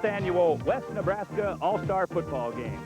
10th Annual West Nebraska All-Star Football Game.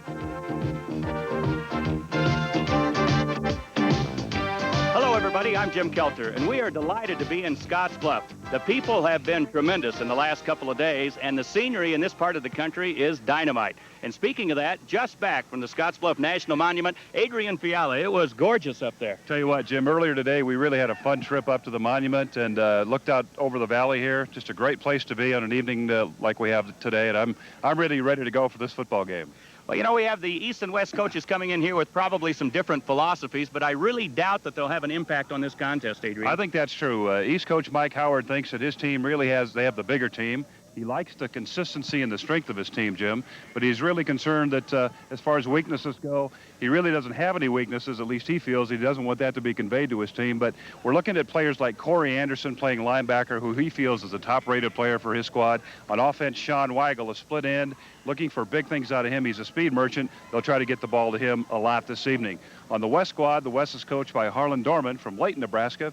Hello, everybody. I'm Jim Kelter, and we are delighted to be in Scottsbluff. The people have been tremendous in the last couple of days, and the scenery in this part of the country is dynamite. And speaking of that, just back from the Scottsbluff National Monument, Adrian Fiala. It was gorgeous up there. Tell you what, Jim, earlier today we really had a fun trip up to the monument and looked out over the valley here. Just a great place to be on an evening like we have today, and I'm really ready to go for this football game. Well, you know, we have the East and West coaches coming in here with probably some different philosophies, but I really doubt that they'll have an impact on this contest, Adrian. I think that's true. East coach Mike Howard thinks that his team really they have the bigger team. He likes the consistency and the strength of his team, Jim, but he's really concerned that as far as weaknesses go, he really doesn't have any weaknesses. At least he feels he doesn't want that to be conveyed to his team. But we're looking at players like Corey Anderson playing linebacker, who he feels is a top-rated player for his squad. On offense, Sean Weigel, a split end, looking for big things out of him. He's a speed merchant. They'll try to get the ball to him a lot this evening. On the West squad, the West is coached by Harlan Dorman from Layton, Nebraska.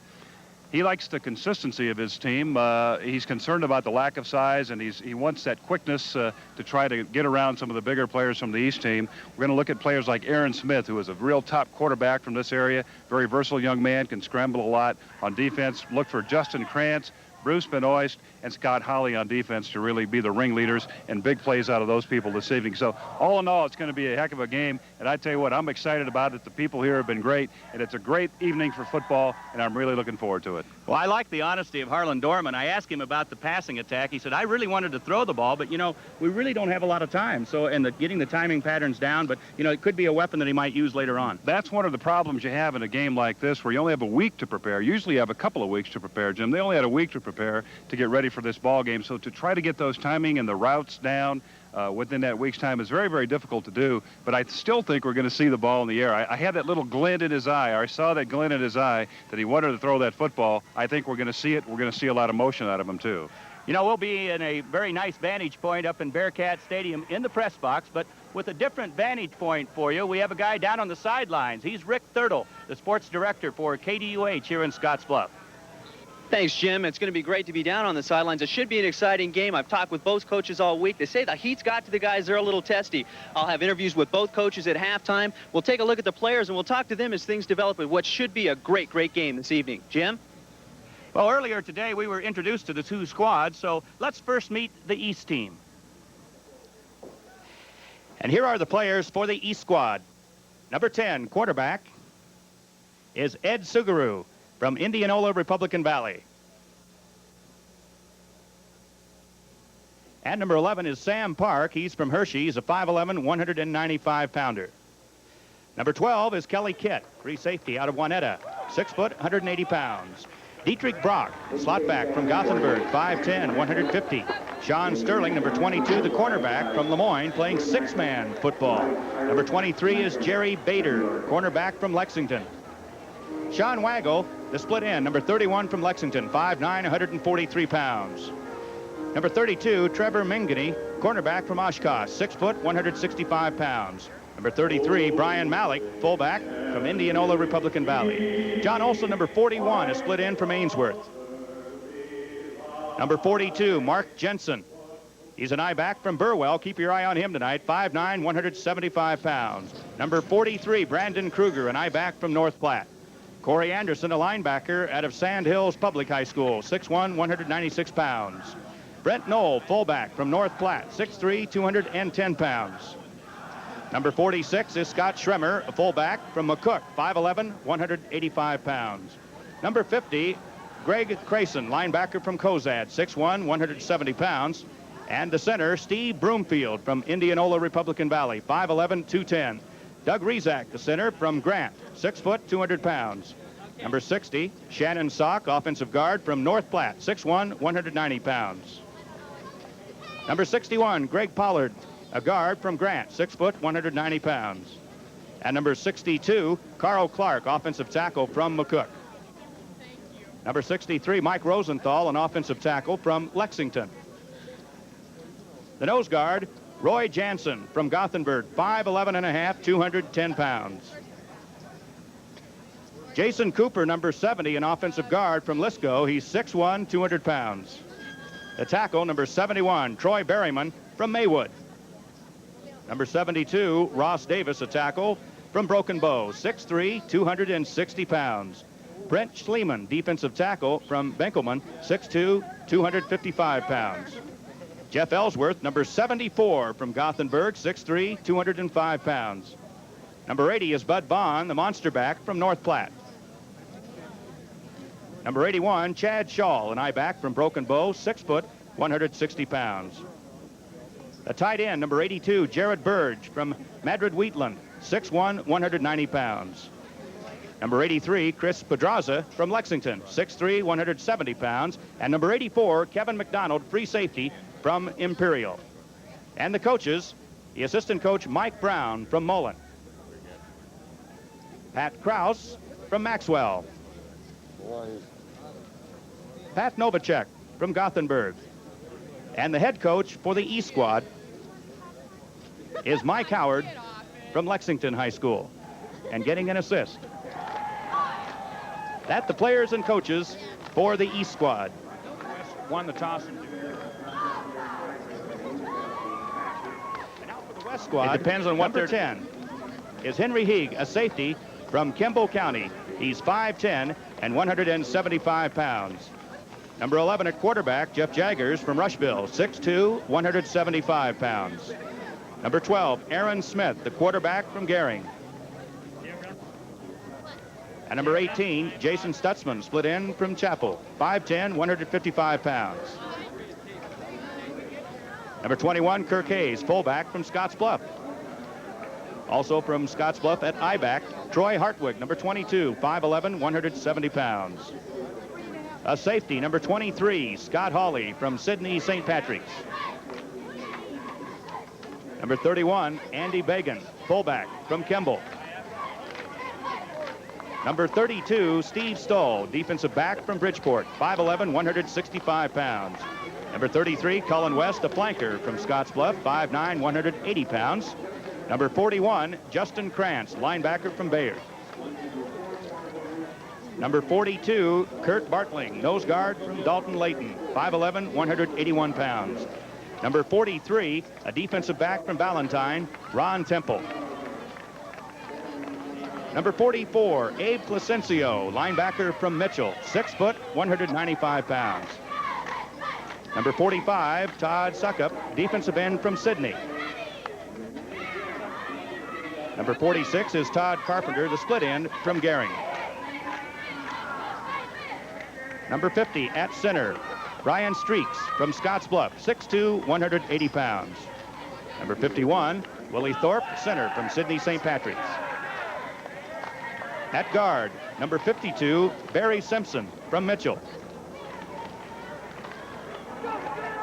He likes the consistency of his team. He's concerned about the lack of size, and he wants that quickness to try to get around some of the bigger players from the East team. We're going to look at players like Aaron Smith, who is a real top quarterback from this area, very versatile young man, can scramble a lot. On defense, look for Justin Krantz, Bruce Benoist, and Scott Holly on defense to really be the ringleaders and big plays out of those people this evening. So all in all, it's going to be a heck of a game, and I tell you what, I'm excited about it. The people here have been great, and it's a great evening for football, and I'm really looking forward to it. Well, I like the honesty of Harlan Dorman. I asked him about the passing attack. He said, I really wanted to throw the ball, but, you know, we really don't have a lot of time. So, and getting the timing patterns down, but, you know, it could be a weapon that he might use later on. That's one of the problems you have in a game like this, where you only have a week to prepare. Usually you have a couple of weeks to prepare, Jim. They only had a week to prepare to get ready for this ball game. So to try to get those timing and the routes down within that week's time is very, very difficult to do. But I still think we're going to see the ball in the air. I had that little glint in his eye. I saw that glint in his eye that he wanted to throw that football. I think we're going to see it. We're going to see a lot of motion out of him, too. You know, we'll be in a very nice vantage point up in Bearcat Stadium in the press box, but with a different vantage point for you, we have a guy down on the sidelines. He's Rick Thurtle, the sports director for KDUH here in Scottsbluff. Thanks, Jim. It's going to be great to be down on the sidelines. It should be an exciting game. I've talked with both coaches all week. They say the heat's got to the guys. They're a little testy. I'll have interviews with both coaches at halftime. We'll take a look at the players, and we'll talk to them as things develop in what should be a great, great game this evening. Jim? Well, earlier today, we were introduced to the two squads, so let's first meet the East team. And here are the players for the East squad. Number 10, quarterback, is Ed Sugaru from Indianola, Republican Valley. And number 11 is Sam Park. He's from Hershey. He's a 5'11", 195-pounder. Number 12 is Kelly Kitt, free safety out of Juanetta, 6 foot, 180 pounds. Dietrich Brock, slot back from Gothenburg, 5'10", 150. Sean Sterling, number 22, the cornerback from Lemoyne, playing six-man football. Number 23 is Jerry Bader, cornerback from Lexington. Sean Weigel, the split end, number 31 from Lexington, 5'9", 143 pounds. Number 32, Trevor Mingany, cornerback from Oshkosh, 6 foot, 165 pounds. Number 33, Brian Malik, fullback from Indianola, Republican Valley. John Olson, number 41, a split end from Ainsworth. Number 42, Mark Jensen. He's an I-back from Burwell. Keep your eye on him tonight, 5'9", 175 pounds. Number 43, Brandon Kruger, an I-back from North Platte. Corey Anderson, a linebacker out of Sand Hills Public High School, 6'1", 196 pounds. Brent Knoll, fullback from North Platte, 6'3", 210 pounds. Number 46 is Scott Schremer, a fullback from McCook, 5'11", 185 pounds. Number 50, Greg Crayson, linebacker from Cozad, 6'1", 170 pounds. And the center, Steve Broomfield from Indianola, Republican Valley, 5'11", 210. Doug Rezak, the center from Grant, 6 foot, 200 pounds. Number 60, Shannon Sock, offensive guard from North Platte, 6'1", 190 pounds. Number 61, Greg Pollard, a guard from Grant, 6 foot, 190 pounds. And number 62, Carl Clark, offensive tackle from McCook. Number 63, Mike Rosenthal, an offensive tackle from Lexington. The nose guard, Roy Jansen from Gothenburg, 5'11 and a half, 210 pounds. Jason Cooper, number 70, an offensive guard from Lisco. He's 6'1", 200 pounds. The tackle, number 71, Troy Berryman from Maywood. Number 72, Ross Davis, a tackle from Broken Bow, 6'3", 260 pounds. Brent Schliemann, defensive tackle from Benkelman, 6'2", 255 pounds. Jeff Ellsworth, number 74 from Gothenburg, 6'3", 205 pounds. Number 80 is Bud Bond, the monster back from North Platte. Number 81, Chad Shaw, an I-back from Broken Bow, 6 foot, 160 pounds. A tight end, number 82, Jared Burge from Madrid Wheatland, 6'1", 190 pounds. Number 83, Chris Pedraza from Lexington, 6'3", 170 pounds. And number 84, Kevin McDonald, free safety from Imperial. And the coaches, the assistant coach Mike Brown from Mullen. Pat Kraus from Maxwell. Pat Novacek from Gothenburg. And the head coach for the E squad is Mike Howard from Lexington High School, and getting an assist. That's the players and coaches for the E squad. Won the toss. And now for the West squad, it depends on what they're 10. Is Henry Heeg, a safety from Kimball County. He's 5'10" and 175 pounds. Number 11 at quarterback, Jeff Jaggers from Rushville, 6'2", 175 pounds. Number 12, Aaron Smith, the quarterback from Gehring. And number 18, Jason Stutzman, split in from Chapel, 5'10", 155 pounds. Number 21, Kirk Hayes, fullback from Scottsbluff. Also from Scottsbluff at I-back, Troy Hartwig, number 22, 5'11", 170 pounds. A safety, number 23, Scott Hawley from Sidney St. Patrick's. Number 31, Andy Bagan, fullback from Kimball. Number 32, Steve Stoll, defensive back from Bridgeport, 5'11", 165 pounds. Number 33, Cullen West, a flanker from Scottsbluff, 5'9", 180 pounds. Number 41, Justin Krantz, linebacker from Bayard. Number 42, Kurt Bartling, nose guard from Dalton Layton, 5'11", 181 pounds. Number 43, a defensive back from Valentine, Ron Temple. Number 44, Abe Placencio, linebacker from Mitchell, 6 foot, 195 pounds. Number 45, Todd Suckup, defensive end from Sydney. Number 46 is Todd Carpenter, the split end from Gehring. Number 50 at center, Brian Streaks from Scottsbluff, 6'2", 180 pounds. Number 51, Willie Thorpe, center from Sidney St. Patrick's. At guard, number 52, Barry Simpson from Mitchell.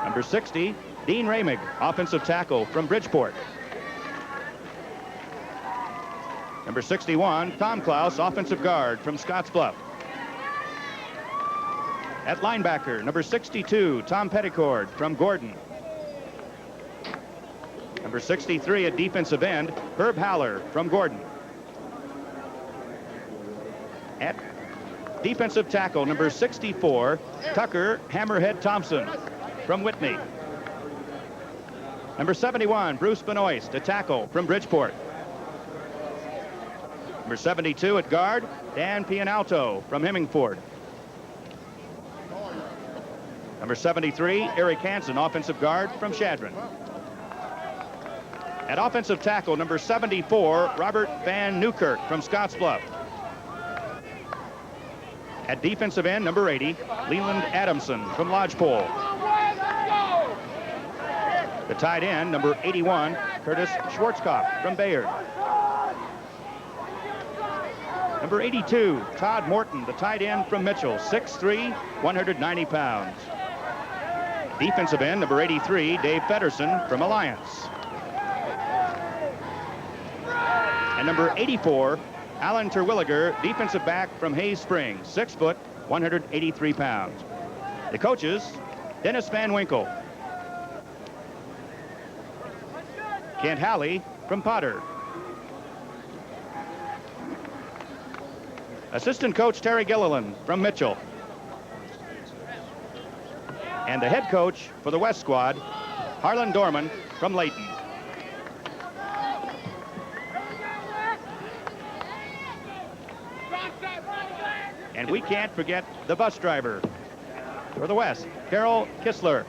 Number 60, Dean Ramig, offensive tackle from Bridgeport. Number 61, Tom Klaus, offensive guard from Scottsbluff. At linebacker, number 62, Tom Petticord from Gordon. Number 63 at defensive end, Herb Haller from Gordon. At defensive tackle, number 64, Tucker Hammerhead Thompson from Whitney. Number 71, Bruce Benoist, a tackle from Bridgeport. Number 72 at guard, Dan Pianalto from Hemingford. Number 73, Eric Hansen, offensive guard from Shadron. At offensive tackle, number 74, Robert Van Newkirk from Scottsbluff. At defensive end, number 80, Leland Adamson from Lodgepole. The tight end, number 81, Curtis Schwarzkopf from Bayard. Number 82, Todd Morton, the tight end from Mitchell, 6'3", 190 pounds. Defensive end, number 83, Dave Fedderson from Alliance. And number 84, Alan Terwilliger, defensive back from Hayes Springs, 6 foot, 183 pounds. The coaches, Dennis Van Winkle, Kent Halley from Potter. Assistant coach Terry Gilliland from Mitchell. And the head coach for the West squad, Harlan Dorman from Layton. And we can't forget the bus driver for the West, Carol Kistler.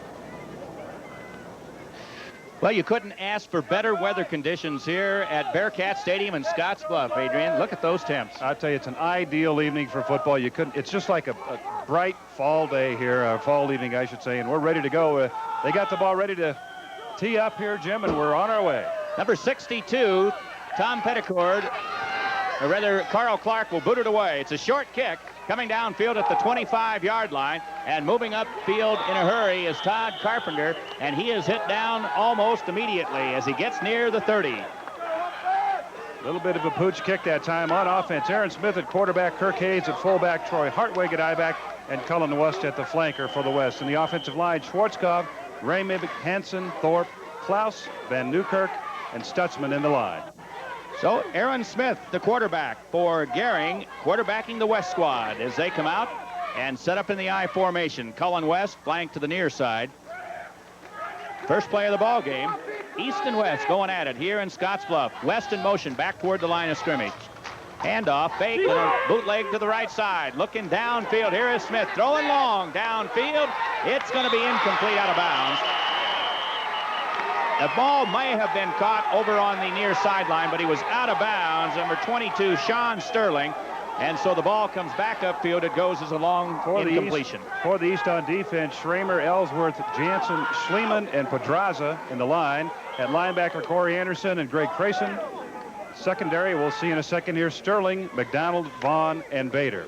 Well, you couldn't ask for better weather conditions here at Bearcat Stadium in Scottsbluff, Adrian. Look at those temps. I tell you, it's an ideal evening for football. You couldn't. It's just like a bright fall day here, fall evening, I should say, and we're ready to go. They got the ball ready to tee up here, Jim, and we're on our way. Number 62, Tom Petticord, or rather, Carl Clark will boot it away. It's a short kick coming downfield at the 25-yard line, and moving upfield in a hurry is Todd Carpenter, and he is hit down almost immediately as he gets near the 30. A little bit of a pooch kick that time on offense. Aaron Smith at quarterback, Kirk Hayes at fullback, Troy Hartwig at I-back, and Cullen West at the flanker for the West. In the offensive line, Schwarzkopf, Raymick, Hansen, Thorpe, Klaus, Van Newkirk, and Stutzman in the line. So Aaron Smith, the quarterback for Gehring, quarterbacking the West squad as they come out and set up in the I formation. Cullen West flanked to the near side. First play of the ball game. East and West going at it here in Scottsbluff. West in motion back toward the line of scrimmage. Handoff, fake, and a bootleg to the right side. Looking downfield. Here is Smith throwing long downfield. It's going to be incomplete, out of bounds. The ball may have been caught over on the near sideline, but he was out of bounds. Number 22, Sean Sterling. And so the ball comes back upfield. It goes as a long incompletion. For the East on defense, Schramer, Ellsworth, Jansen, Schliemann, and Pedraza in the line. At linebacker, Corey Anderson and Greg Crayson. Secondary, we'll see in a second here, Sterling, McDonald, Vaughn, and Bader.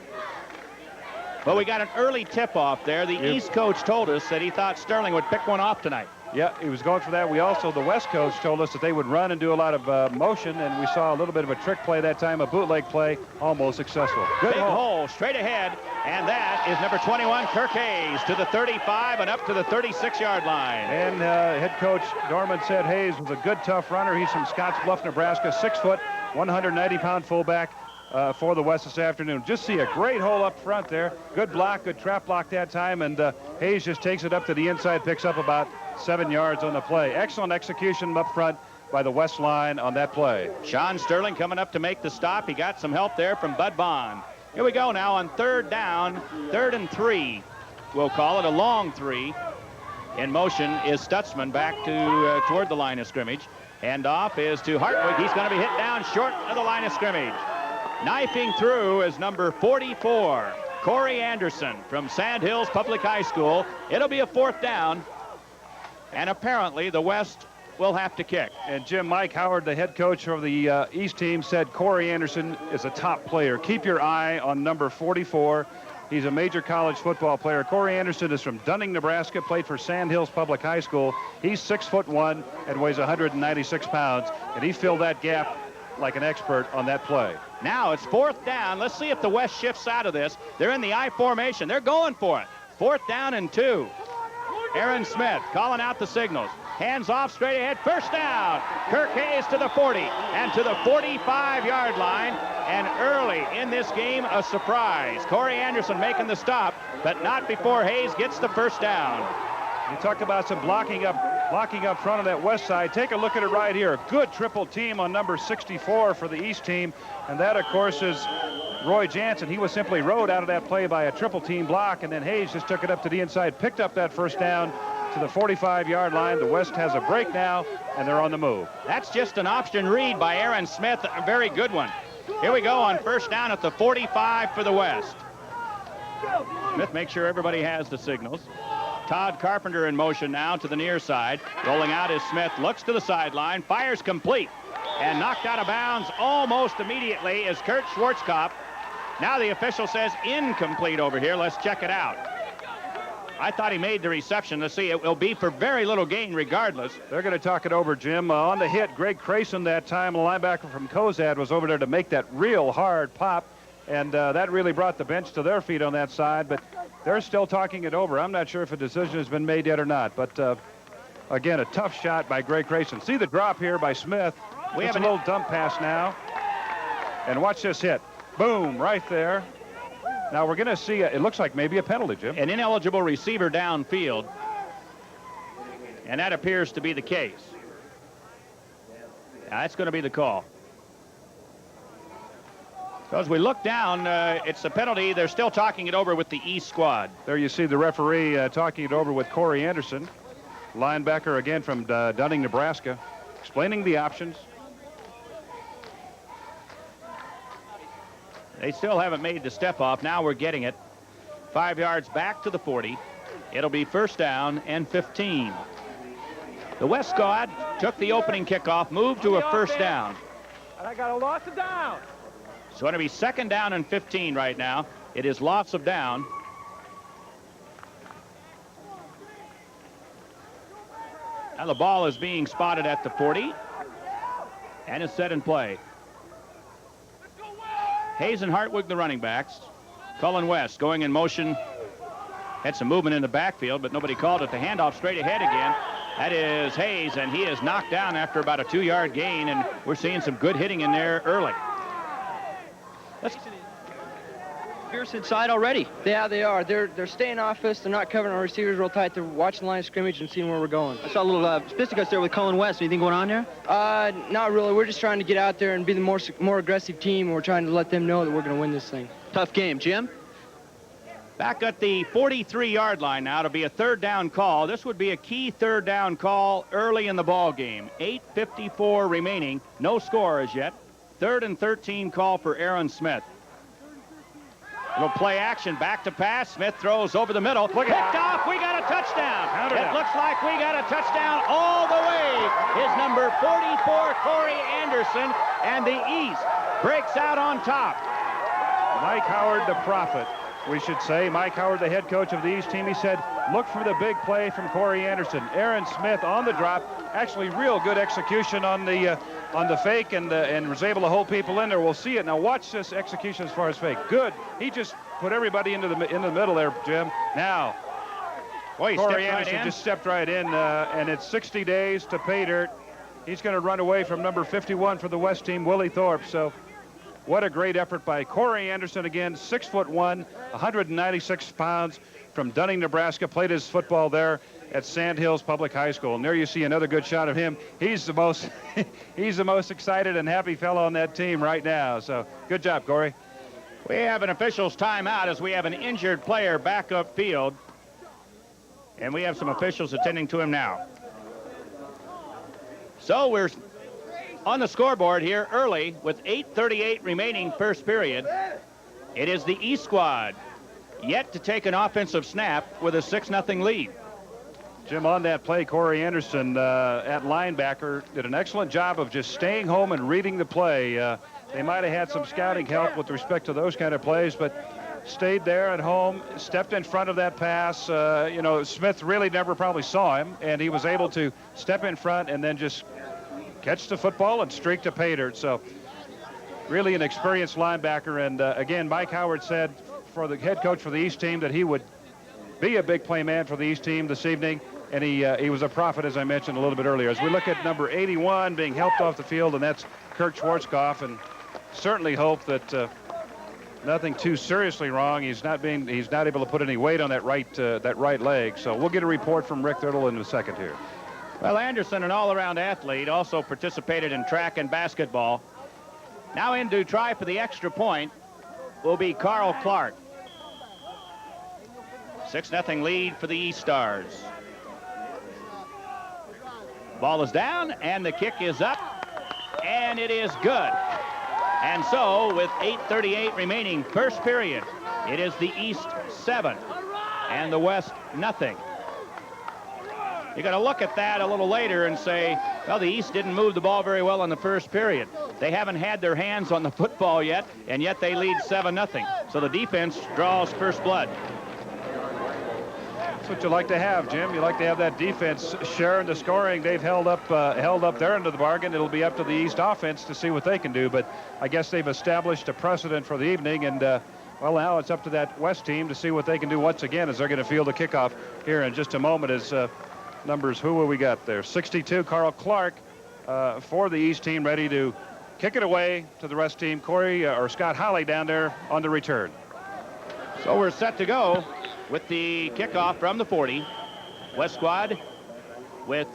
Well, we got an early tip-off there. The East coach told us that he thought Sterling would pick one off tonight. Yeah, he was going for that. We also, the West coach told us that they would run and do a lot of motion, and we saw a little bit of a trick play that time, a bootleg play, almost successful. Good hole straight ahead, and that is number 21, Kirk Hayes, to the 35 and up to the 36-yard line. And head coach Dorman said Hayes was a good, tough runner. He's from Scottsbluff, Nebraska, 6 foot, 190-pound fullback for the West this afternoon. Just see a great hole up front there. Good block, good trap block that time, and Hayes just takes it up to the inside, picks up about 7 yards on the play. Excellent execution up front by the West line on that play. Sean Sterling coming up to make the stop. He got some help there from Bud Bond. Here we go now on third down, 3rd and 3. We'll call it a long 3. In motion is Stutzman back to toward the line of scrimmage. Handoff is to Hartwig. He's going to be hit down short of the line of scrimmage. Knifing through is number 44, Corey Anderson from Sand Hills Public High School. It'll be a 4th down. And apparently the West will have to kick. And Jim, Mike Howard, the head coach of the East team, said Corey Anderson is a top player. Keep your eye on number 44. He's a major college football player. Corey Anderson is from Dunning, Nebraska, played for Sand Hills Public High School. He's 6'1" and weighs 196 pounds, and he filled that gap like an expert on that play. Now it's 4th down. Let's see if the West shifts out of this. They're in the I formation. They're going for it. 4th down and 2. Aaron Smith calling out the signals. Hands off straight ahead. 1st down. Kirk Hayes to the 40 and to the 45-yard line. And early in this game, a surprise. Corey Anderson making the stop, but not before Hayes gets the 1st down. You talk about some blocking up front of that West side. Take a look at it right here. A good triple team on number 64 for the East team. And that, of course, is Roy Jansen. He was simply rode out of that play by a triple team block, and then Hayes just took it up to the inside, picked up that 1st down to the 45-yard line. The West has a break now, and they're on the move. That's just an option read by Aaron Smith, a very good one. Here we go on 1st down at the 45 for the West. Smith makes sure everybody has the signals. Todd Carpenter in motion now to the near side. Rolling out is Smith, looks to the sideline, fires complete, and knocked out of bounds almost immediately is Kurt Schwarzkopf. Now the official says incomplete over here. Let's check it out. I thought he made the reception. Let's see, it will be for very little gain regardless. They're going to talk it over, Jim. On the hit, Greg Crayson that time, a linebacker from Cozad, was over there to make that real hard pop, and that really brought the bench to their feet on that side, but they're still talking it over. I'm not sure if a decision has been made yet or not, but again, a tough shot by Greg Crayson. See the drop here by Smith. We have a little dump pass now, and watch this hit. Boom, right there. Now we're going to see, it looks like maybe a penalty, Jim. An ineligible receiver downfield. And that appears to be the case. Now, that's going to be the call. So as we look down, it's a penalty. They're still talking it over with the East squad. There you see the referee talking it over with Corey Anderson, linebacker again from Dunning, Nebraska, explaining the options. They still haven't made the step off. Now we're getting it. 5 yards back to the 40. It'll be first down and 15. The West squad took the opening kickoff, moved to a first down. And I got a loss of down. So it'll be second down and 15 right now. It is loss of down. Now the ball is being spotted at the 40 and is set in play. Hayes and Hartwig, the running backs. Cullen West going in motion. Had some movement in the backfield, but nobody called it. The handoff straight ahead again. That is Hayes, and he is knocked down after about a 2-yard gain, and we're seeing some good hitting in there early. Fierce inside already. Yeah, they are. They're staying off us. They're not covering our receivers real tight. They're watching the line of scrimmage and seeing where we're going. I saw a little fisticuffs there with Cullen West. Anything going on there? Not really. We're just trying to get out there and be the more aggressive team. And we're trying to let them know that we're going to win this thing. Tough game, Jim. Back at the 43-yard line now to be a third down call. This would be a key third down call early in the ball game. 8:54 remaining. No score as yet. 3rd and 13 call for Aaron Smith. Little play action, back to pass. Smith throws over the middle. Picked off. We got a touchdown. It looks like we got a touchdown all the way. Is number 44, Corey Anderson, and the East breaks out on top. Mike Howard, the prophet, we should say. Mike Howard, the head coach of the East team, he said, look for the big play from Corey Anderson. Aaron Smith on the drop. Actually, real good execution on the fake and was able to hold people in there. We'll see it. Now watch this execution as far as fake. Good. He just put everybody into the middle there, Jim. Now, boy, Corey Anderson just stepped right in, and it's 60 days to pay dirt. He's going to run away from number 51 for the West team, Willie Thorpe. So what a great effort by Corey Anderson again, 6'1", 196 pounds from Dunning, Nebraska. Played his football there at Sand Hills Public High School. And there you see another good shot of him. He's the most he's the most excited and happy fellow on that team right now. So good job, Corey. We have an official's timeout as we have an injured player back up field. And we have some officials attending to him now. So we're on the scoreboard here early with 8:38 remaining first period. It is the East squad yet to take an offensive snap with a 6-0 lead. Jim, on that play, Corey Anderson at linebacker did an excellent job of just staying home and reading the play. They might have had some scouting help with respect to those kind of plays, but stayed there at home, stepped in front of that pass. You know, Smith really never probably saw him, and he was able to step in front and then just catch the football and streak to pay dirt. So really an experienced linebacker. And again, Mike Howard said for the head coach for the East team that he would be a big play man for the East team this evening. And he was a prophet, as I mentioned a little bit earlier. As we look at number 81 being helped off the field, and that's Kurt Schwarzkopf, and certainly hope that nothing too seriously wrong. He's not able to put any weight on that right leg. So we'll get a report from Rick Thurtle in a second here. Well, Anderson, an all-around athlete, also participated in track and basketball. Now in to try for the extra point will be Carl Clark. 6-0 lead for the East Stars. Ball is down, and the kick is up, and it is good. And so, with 8:38 remaining first period, it is the East 7 and the West nothing. You got to look at that a little later and say, well, the East didn't move the ball very well in the first period. They haven't had their hands on the football yet, and yet they lead 7-0. So the defense draws first blood. That's what you like to have, Jim. You like to have that defense sharing the scoring. They've held up their end of the bargain. It'll be up to the East offense to see what they can do. But I guess they've established a precedent for the evening, and well, now it's up to that West team to see what they can do once again as they're going to field a kickoff here in just a moment. As numbers, who will we got there? 62, Carl Clark for the East team, ready to kick it away to the West team. Corey or Scott Holly down there on the return. So we're set to go with the kickoff from the 40. West squad with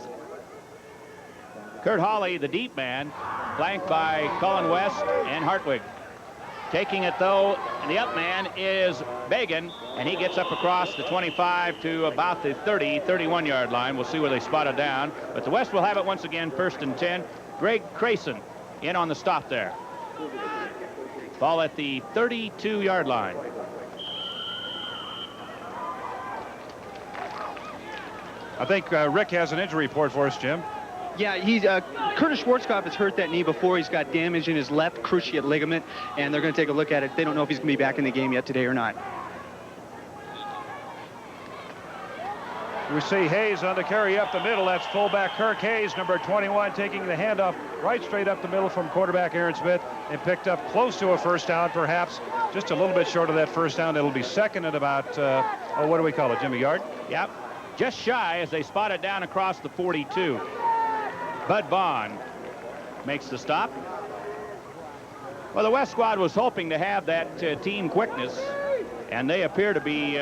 Kurt Hawley, the deep man, flanked by Cullen West and Hartwig. Taking it, though, and the up man is Bagan, and he gets up across the 25 to about the 30, 31-yard line. We'll see where they spot it down. But the West will have it once again, 1st and 10. Greg Crayson in on the stop there. Ball at the 32-yard line. I think Rick has an injury report for us, Jim. Yeah, Curtis Schwarzkopf has hurt that knee before. He's got damage in his left cruciate ligament, and they're going to take a look at it. They don't know if he's going to be back in the game yet today or not. We see Hayes on the carry up the middle. That's fullback Kirk Hayes, number 21, taking the handoff right straight up the middle from quarterback Aaron Smith, and picked up close to a first down, perhaps just a little bit short of that first down. It'll be second at about, what do we call it, Jimmy, yard? Yep, just shy as they spot it down across the 42. Bud Vaughn makes the stop. Well, the West squad was hoping to have that team quickness, and they appear to be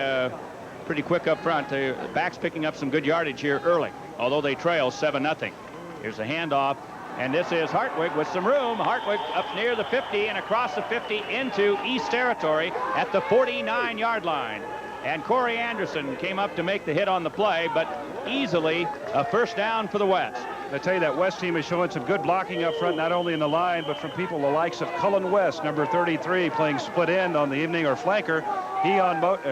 pretty quick up front. The backs picking up some good yardage here early, although they trail 7-0. Here's a handoff, and this is Hartwig with some room. Hartwig up near the 50 and across the 50 into East Territory at the 49-yard line. And Corey Anderson came up to make the hit on the play, but easily a first down for the West. I tell you, that West team is showing some good blocking up front, not only in the line, but from people the likes of Cullen West, number 33, playing split end on the evening, or flanker. He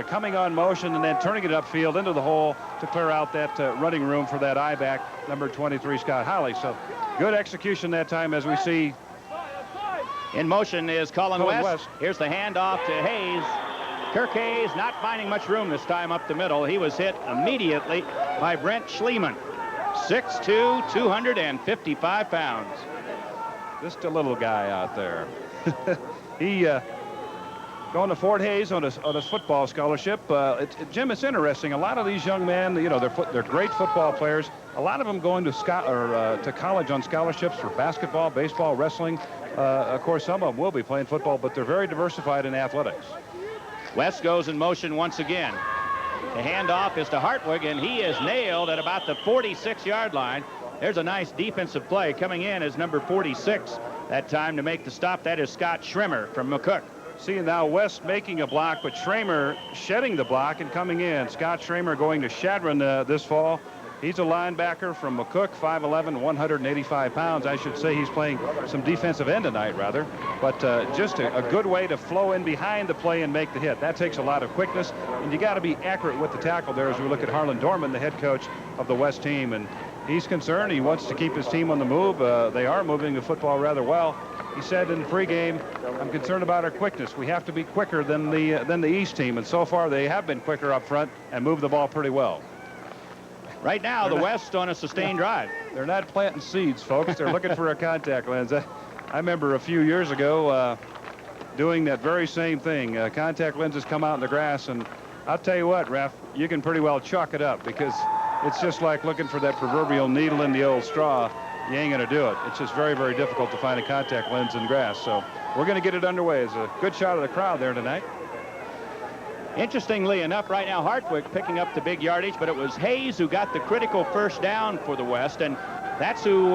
coming on motion and then turning it upfield into the hole to clear out that running room for that I-back, number 23, Scott Hawley. So good execution that time, as we see. In motion is Cullen West. Here's the handoff to Hayes. Kirk Hayes not finding much room this time up the middle. He was hit immediately by Brent Schliemann. 6'2", 255 pounds. Just a little guy out there. He going to Fort Hays on his football scholarship. Jim, it's interesting. A lot of these young men, you know, they're great football players. A lot of them going to college on scholarships for basketball, baseball, wrestling. Of course, some of them will be playing football, but they're very diversified in athletics. West goes in motion once again. The handoff is to Hartwig, and he is nailed at about the 46-yard line. There's a nice defensive play. Coming in as number 46 that time to make the stop. That is Scott Schremer from McCook. See now West making a block, but Schremer shedding the block and coming in. Scott Schremer going to Shadron this fall. He's a linebacker from McCook, 5'11", 185 pounds. I should say he's playing some defensive end tonight, rather. But just a good way to flow in behind the play and make the hit. That takes a lot of quickness, and you got to be accurate with the tackle there as we look at Harlan Dorman, the head coach of the West team. And he's concerned. He wants to keep his team on the move. They are moving the football rather well. He said in the pregame, I'm concerned about our quickness. We have to be quicker than the East team. And so far, they have been quicker up front and moved the ball pretty well. Right now, the West on a sustained drive. They're not planting seeds, folks. They're looking for a contact lens. I remember a few years ago doing that very same thing. Contact lenses come out in the grass, and I'll tell you what, Ref, you can pretty well chalk it up, because it's just like looking for that proverbial needle in the old straw. You ain't going to do it. It's just very, very difficult to find a contact lens in grass. So we're going to get it underway. It's a good shot of the crowd there tonight. Interestingly enough, right now, Hartwig picking up the big yardage, but it was Hayes who got the critical first down for the West, and that's who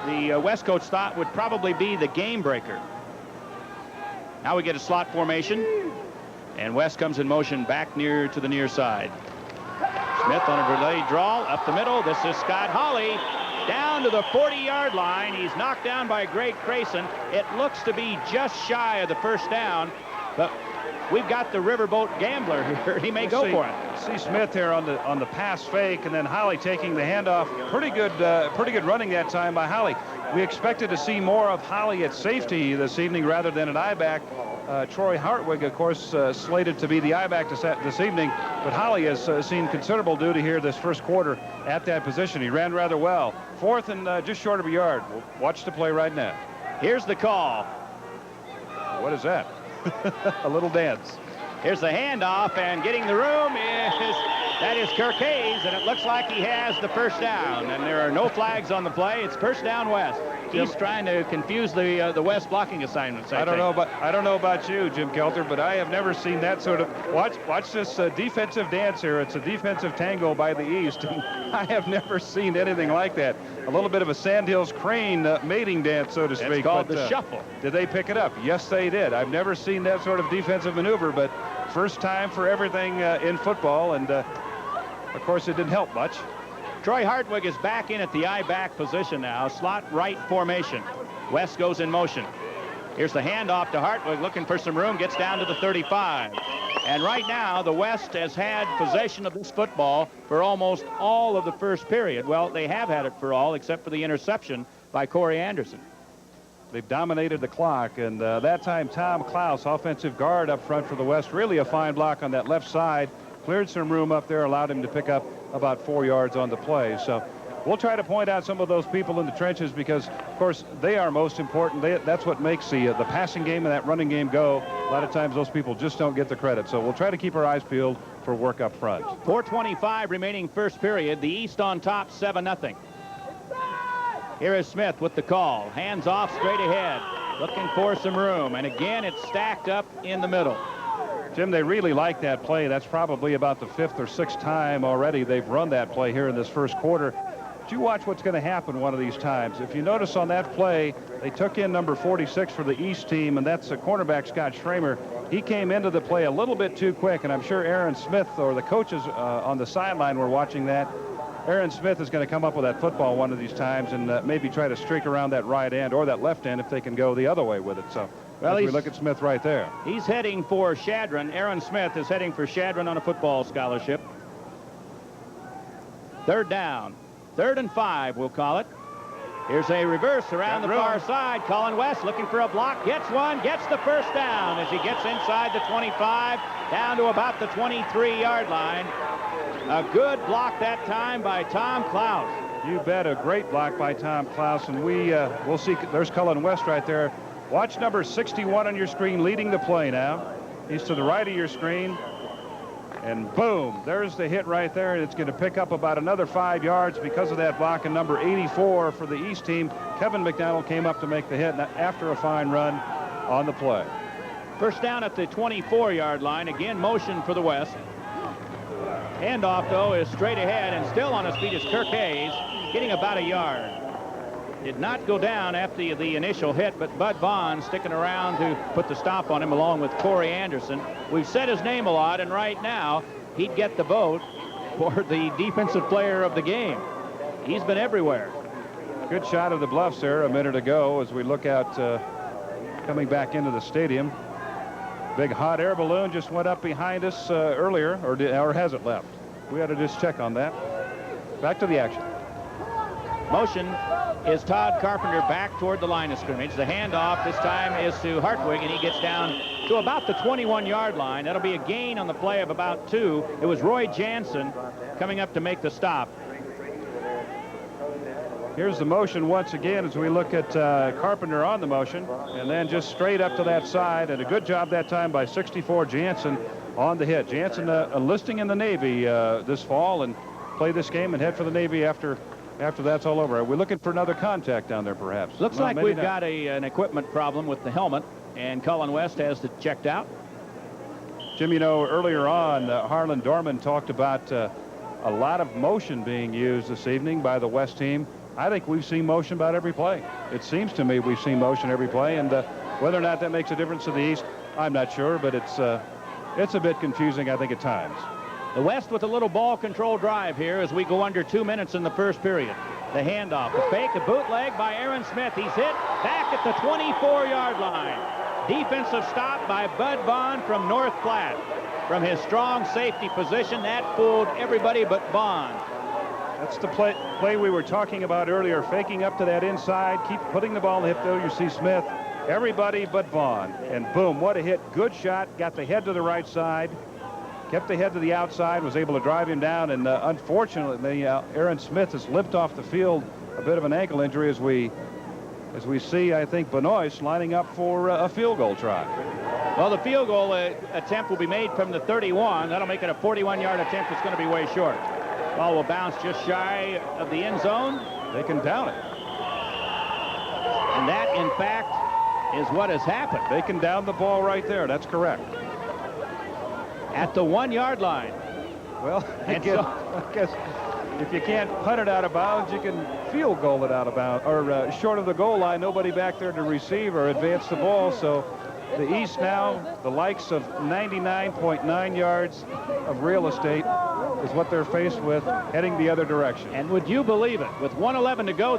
the West coach thought would probably be the game breaker. Now we get a slot formation, and West comes in motion back near to the near side. Smith on a delayed draw up the middle. This is Scott Hawley down to the 40-yard line. He's knocked down by Greg Crayson. It looks to be just shy of the first down, but we've got the riverboat gambler here. He may go for it. See Smith here on the pass fake, and then Holly taking the handoff. Pretty good running that time by Holly. We expected to see more of Holly at safety this evening rather than at I-back. Troy Hartwig, of course, slated to be the I-back this evening, but Holly has seen considerable duty here this first quarter at that position. He ran rather well. 4th and just short of a yard. We'll watch the play right now. Here's the call. What is that? A little dance. Here's the handoff, and getting the room is That is Kirk Hayes, and it looks like he has the first down. And there are no flags on the play. It's first down West. He's trying to confuse the West blocking assignments. I don't know about you, Jim Kelter, but I have never seen that sort of. Watch this defensive dance here. It's a defensive tango by the East, and I have never seen anything like that. A little bit of a Sandhills crane mating dance, so to speak. It's called the shuffle. Did they pick it up? Yes, they did. I've never seen that sort of defensive maneuver, but first time for everything in football, and of course it didn't help much. Troy Hartwig is back in at the I-back position now. Slot right formation. West goes in motion. Here's the handoff to Hartwig, looking for some room, gets down to the 35. And right now, the West has had possession of this football for almost all of the first period. Well, they have had it for all, except for the interception by Corey Anderson. They've dominated the clock, and that time Tom Klaus, offensive guard up front for the West, really a fine block on that left side. Cleared some room up there, allowed him to pick up about 4 yards on the play. So we'll try to point out some of those people in the trenches because, of course, they are most important. That's what makes the passing game and that running game go. A lot of times those people just don't get the credit. So we'll try to keep our eyes peeled for work up front. 4:25 remaining first period. The East on top, 7-0. Here is Smith with the call. Hands off straight ahead. Looking for some room. And again, it's stacked up in the middle. Jim, they really like that play. That's probably about the 5th or 6th time already they've run that play here in this first quarter. But you watch what's going to happen one of these times. If you notice on that play, they took in number 46 for the East team, and that's a cornerback, Scott Schramer. He came into the play a little bit too quick, and I'm sure Aaron Smith or the coaches on the sideline were watching that. Aaron Smith is going to come up with that football one of these times and maybe try to streak around that right end or that left end if they can go the other way with it. So well, we look at Smith right there. He's heading for Shadron. Aaron Smith is heading for Shadron on a football scholarship. Third down. 3rd and 5, we'll call it. Here's a reverse around the far side. Colin West looking for a block. Gets one. Gets the first down as he gets inside the 25 down to about the 23-yard line. A good block that time by Tom Klaus. You bet, a great block by Tom Klaus, and we'll see. There's Cullen West right there. Watch number 61 on your screen leading the play now. He's to the right of your screen, and boom, there's the hit right there, and it's going to pick up about another 5 yards because of that block. And number 84 for the East team, Kevin McDonald, came up to make the hit after a fine run on the play. First down at the 24-yard line. Again, motion for the West. Handoff, though, is straight ahead, and still on his feet is Kirk Hayes, getting about a yard. Did not go down after the initial hit, but Bud Vaughn sticking around to put the stop on him along with Corey Anderson. We've said his name a lot, and right now he'd get the vote for the defensive player of the game. He's been everywhere. Good shot of the Bluffs there a minute ago as we look out coming back into the stadium. Big hot air balloon just went up behind us earlier, or has it left? We ought to just check on that. Back to the action. Motion is Todd Carpenter back toward the line of scrimmage. The handoff this time is to Hartwig, and he gets down to about the 21-yard line. That'll be a gain on the play of about 2. It was Roy Jansen coming up to make the stop. Here's the motion once again as we look at Carpenter on the motion, and then just straight up to that side, and a good job that time by 64 Jansen on the hit. Jansen enlisting in the Navy this fall and play this game and head for the Navy after that's all over. Are we looking for another contact down there, perhaps? Looks like we've got an equipment problem with the helmet, and Cullen West has it checked out. Jim, you know, earlier on, Harlan Dorman talked about a lot of motion being used this evening by the West team. I think we've seen motion about every play. It seems to me we've seen motion every play, and whether or not that makes a difference to the East, I'm not sure, but it's a bit confusing, I think, at times. The West with a little ball control drive here as we go under 2 minutes in the first period. The handoff, the fake, the bootleg by Aaron Smith. He's hit back at the 24-yard line. Defensive stop by Bud Vaughn from North Platte. From his strong safety position, that fooled everybody but Vaughn. That's the play we were talking about earlier, faking up to that inside, keep putting the ball in the hip there. You see Smith, everybody but Vaughn. And boom, what a hit. Good shot, got the head to the right side, kept the head to the outside, was able to drive him down, and unfortunately, Aaron Smith has limped off the field, a bit of an ankle injury as we see, I think, Benoist lining up for a field goal try. Well, the field goal attempt will be made from the 31. That'll make it a 41-yard attempt. It's going to be way short. Ball will bounce just shy of the end zone. They can down it. And that, in fact, is what has happened. They can down the ball right there. That's correct. At the 1-yard line. Well, I And guess if you can't punt it out of bounds, you can field goal it out of bounds, or short of the goal line. Nobody back there to receive or advance the ball. So the East now, the likes of 99.9 yards of real estate is what they're faced with, heading the other direction. And would you believe it? With 1:11 to go.